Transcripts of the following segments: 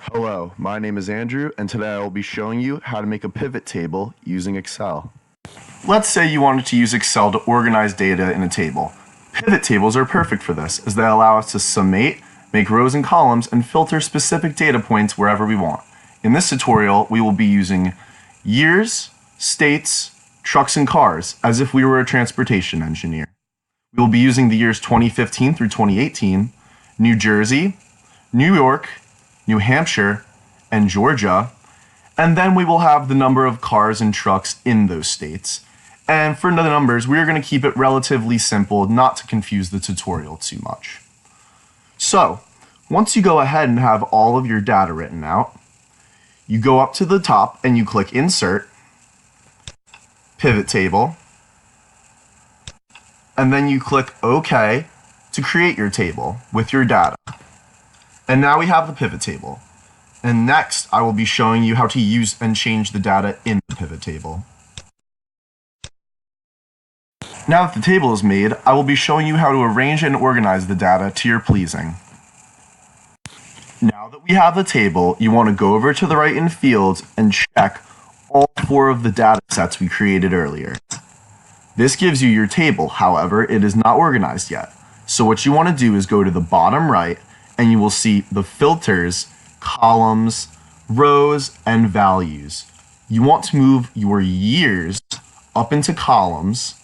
Hello, my name is Andrew, and today I will be showing you how to make a pivot table using Excel. Let's say you wanted to use Excel to organize data in a table. Pivot tables are perfect for this, as they allow us to summate, make rows and columns, and filter specific data points wherever we want. In this tutorial, we will be using years, states, trucks, and cars, as if we were a transportation engineer. We will be using the years 2015 through 2018, New Jersey, New York, New Hampshire, and Georgia, and then we will have the number of cars and trucks in those states. And for the numbers, we are going to keep it relatively simple, not to confuse the tutorial too much. So, once you go ahead and have all of your data written out, you go up to the top and you click Insert, Pivot Table, and then you click OK to create your table with your data. And now we have the pivot table. And next, I will be showing you how to use and change the data in the pivot table. Now that the table is made, I will be showing you how to arrange and organize the data to your pleasing. Now that we have the table, you want to go over to the right in Fields and check all 4 of the data sets we created earlier. This gives you your table, however, it is not organized yet. So what you want to do is go to the bottom right, and you will see the filters, columns, rows, and values. You want to move your years up into columns,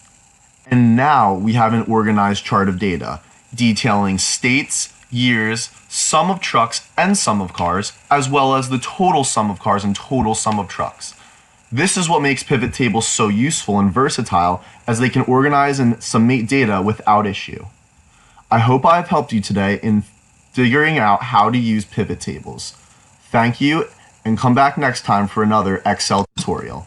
and now we have an organized chart of data detailing states, years, sum of trucks, and sum of cars, as well as the total sum of cars and total sum of trucks. This is what makes pivot tables so useful and versatile, as they can organize and summate data without issue. I hope I have helped you today in figuring out how to use pivot tables. Thank you, and come back next time for another Excel tutorial.